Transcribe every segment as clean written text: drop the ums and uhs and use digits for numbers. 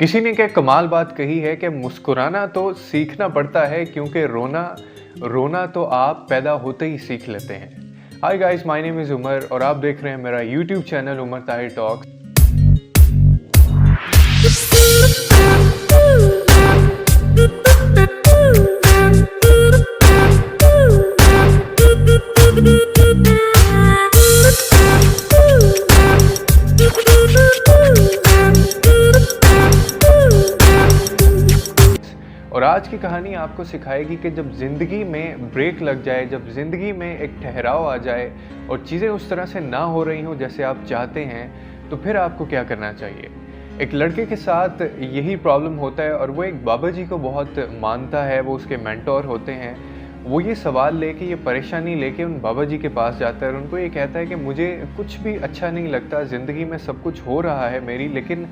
किसी ने क्या कमाल बात कही है कि मुस्कुराना तो सीखना पड़ता है क्योंकि रोना रोना तो आप पैदा होते ही सीख लेते हैं। Hi guys, my name is Umar और आप देख रहे हैं मेरा YouTube channel Umar Tahir talks. और आज की कहानी आपको सिखाएगी कि जब ज़िंदगी में ब्रेक लग जाए, जब ज़िंदगी में एक ठहराव आ जाए और चीज़ें उस तरह से ना हो रही हों जैसे आप चाहते हैं, तो फिर आपको क्या करना चाहिए। एक लड़के के साथ यही प्रॉब्लम होता है और वो एक बाबा जी को बहुत मानता है, वो उसके मेंटोर होते हैं। वो ये सवाल लेके, ये परेशानी लेके उन बाबा जी के पास जाता है और उनको ये कहता है कि मुझे कुछ भी अच्छा नहीं लगता, ज़िंदगी में सब कुछ हो रहा है मेरी, लेकिन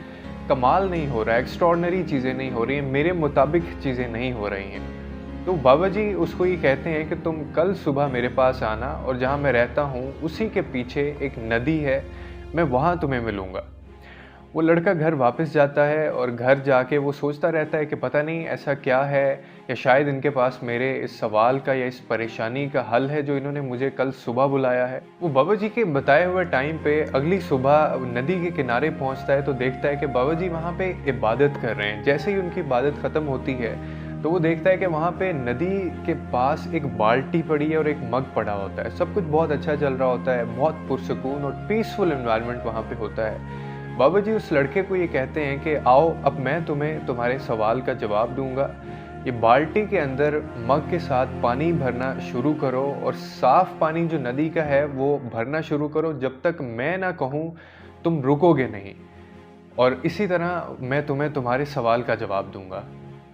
कमाल नहीं हो रहा है, एक्स्ट्रॉर्डनरी चीज़ें नहीं हो रही हैं, मेरे मुताबिक चीज़ें नहीं हो रही हैं। तो बाबा जी उसको ये कहते हैं कि तुम कल सुबह मेरे पास आना और जहाँ मैं रहता हूँ उसी के पीछे एक नदी है, मैं वहाँ तुम्हें मिलूँगा। वो लड़का घर वापस जाता है और घर जाके वो सोचता रहता है कि पता नहीं ऐसा क्या है, या शायद इनके पास मेरे इस सवाल का या इस परेशानी का हल है जो इन्होंने मुझे कल सुबह बुलाया है। वो बाबा जी के बताए हुए टाइम पे अगली सुबह नदी के किनारे पहुंचता है तो देखता है कि बाबा जी वहाँ पे इबादत कर रहे हैं। जैसे ही उनकी इबादत ख़त्म होती है तो वो देखता है कि वहाँ पे नदी के पास एक बाल्टी पड़ी है और एक मग पड़ा होता है। सब कुछ बहुत अच्छा चल रहा होता है, बहुत पुरसकून और पीसफुल एनवायरनमेंट वहाँ पे होता है। बाबा जी उस लड़के को ये कहते हैं कि आओ अब मैं तुम्हें तुम्हारे सवाल का जवाब दूंगा। ये बाल्टी के अंदर मग के साथ पानी भरना शुरू करो और साफ पानी जो नदी का है वो भरना शुरू करो, जब तक मैं ना कहूँ तुम रुकोगे नहीं, और इसी तरह मैं तुम्हें तुम्हारे सवाल का जवाब दूंगा।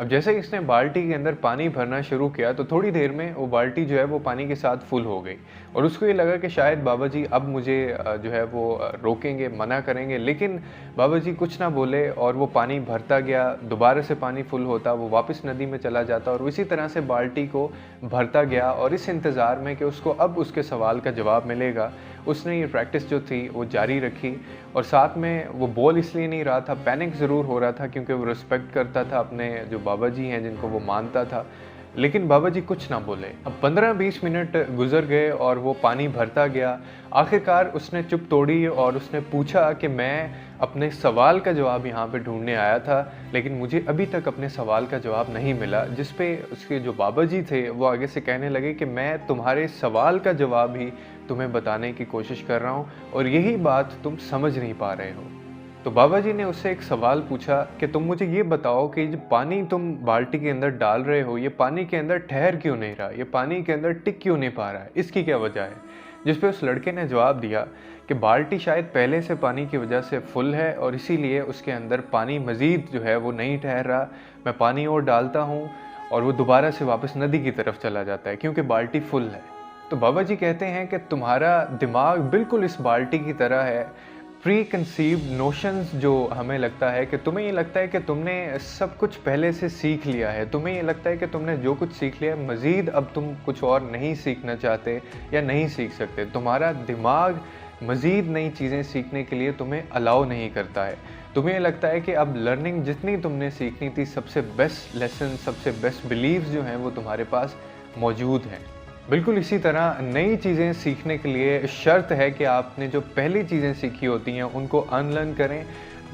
अब जैसे ही इसने बाल्टी के अंदर पानी भरना शुरू किया तो थोड़ी देर में वो बाल्टी जो है वो पानी के साथ फुल हो गई और उसको ये लगा कि शायद बाबा जी अब मुझे जो है वो रोकेंगे, मना करेंगे, लेकिन बाबा जी कुछ ना बोले और वो पानी भरता गया। दोबारा से पानी फुल होता, वो वापस नदी में चला जाता और इसी तरह से बाल्टी को भरता गया और इस इंतज़ार में कि उसको अब उसके सवाल का जवाब मिलेगा उसने ये प्रैक्टिस जो थी वो जारी रखी। और साथ में वो बोल इसलिए नहीं रहा था, पैनिक ज़रूर हो रहा था क्योंकि वो रिस्पेक्ट करता था अपने जो बाबा जी हैं जिनको वो मानता था, लेकिन बाबा जी कुछ ना बोले। अब 15-20 मिनट गुजर गए और वो पानी भरता गया। आखिरकार उसने चुप तोड़ी और उसने पूछा कि मैं अपने सवाल का जवाब यहाँ पे ढूंढने आया था, लेकिन मुझे अभी तक अपने सवाल का जवाब नहीं मिला। जिस पे उसके जो बाबा जी थे वो आगे से कहने लगे कि मैं तुम्हारे सवाल का जवाब ही तुम्हें बताने की कोशिश कर रहा हूँ और यही बात तुम समझ नहीं पा रहे हो। तो बाबा जी ने उससे एक सवाल पूछा कि तुम मुझे ये बताओ कि जो पानी तुम बाल्टी के अंदर डाल रहे हो, ये पानी के अंदर ठहर क्यों नहीं रहा, ये पानी के अंदर टिक क्यों नहीं पा रहा है, इसकी क्या वजह है। जिस पे उस लड़के ने जवाब दिया कि बाल्टी शायद पहले से पानी की वजह से फुल है और इसीलिए उसके अंदर पानी मज़ीद जो है वो नहीं ठहर रहा। मैं पानी और डालता हूँ और वो दोबारा से वापस नदी की तरफ चला जाता है क्योंकि बाल्टी फुल है। तो बाबा जी कहते हैं कि तुम्हारा दिमाग बिल्कुल इस बाल्टी की तरह है। प्री कंसीव्ड नोशंस जो हमें लगता है कि तुम्हें ये लगता है कि तुमने सब कुछ पहले से सीख लिया है, तुम्हें ये लगता है कि तुमने जो कुछ सीख लिया है मज़ीद अब तुम कुछ और नहीं सीखना चाहते या नहीं सीख सकते। तुम्हारा दिमाग मज़ीद नई चीज़ें सीखने के लिए तुम्हें अलाउ नहीं करता है। तुम्हें ये लगता है कि अब लर्निंग जितनी तुमने सीखनी थी, सबसे बेस्ट लेसन, सबसे बेस्ट बिलीव्स जो हैं वो तुम्हारे पास मौजूद हैं। बिल्कुल इसी तरह नई चीज़ें सीखने के लिए शर्त है कि आपने जो पहली चीज़ें सीखी होती हैं उनको अनलर्न करें।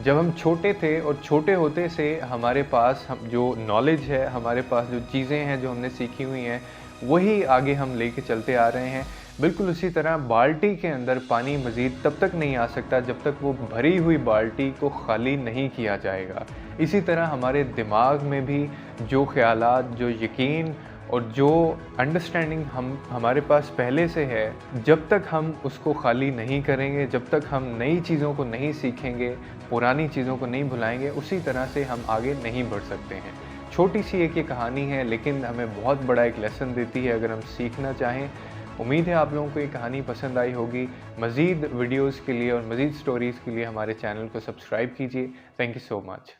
जब हम छोटे थे और छोटे होते से हमारे पास हम जो नॉलेज है, हमारे पास जो चीज़ें हैं जो हमने सीखी हुई हैं, वही आगे हम लेके चलते आ रहे हैं। बिल्कुल उसी तरह बाल्टी के अंदर पानी मज़ीद तब तक नहीं आ सकता जब तक वो भरी हुई बाल्टी को खाली नहीं किया जाएगा। इसी तरह हमारे दिमाग में भी जो ख़यालात, जो यकीन और जो अंडरस्टैंडिंग हमारे पास पहले से है, जब तक हम उसको खाली नहीं करेंगे, जब तक हम नई चीज़ों को नहीं सीखेंगे, पुरानी चीज़ों को नहीं भुलाएंगे, उसी तरह से हम आगे नहीं बढ़ सकते हैं। छोटी सी एक ये कहानी है लेकिन हमें बहुत बड़ा एक लेसन देती है अगर हम सीखना चाहें। उम्मीद है आप लोगों को ये कहानी पसंद आई होगी। मज़ीद वीडियोज़ के लिए और मज़ीद स्टोरीज़ के लिए हमारे चैनल को सब्सक्राइब कीजिए। Thank you so much.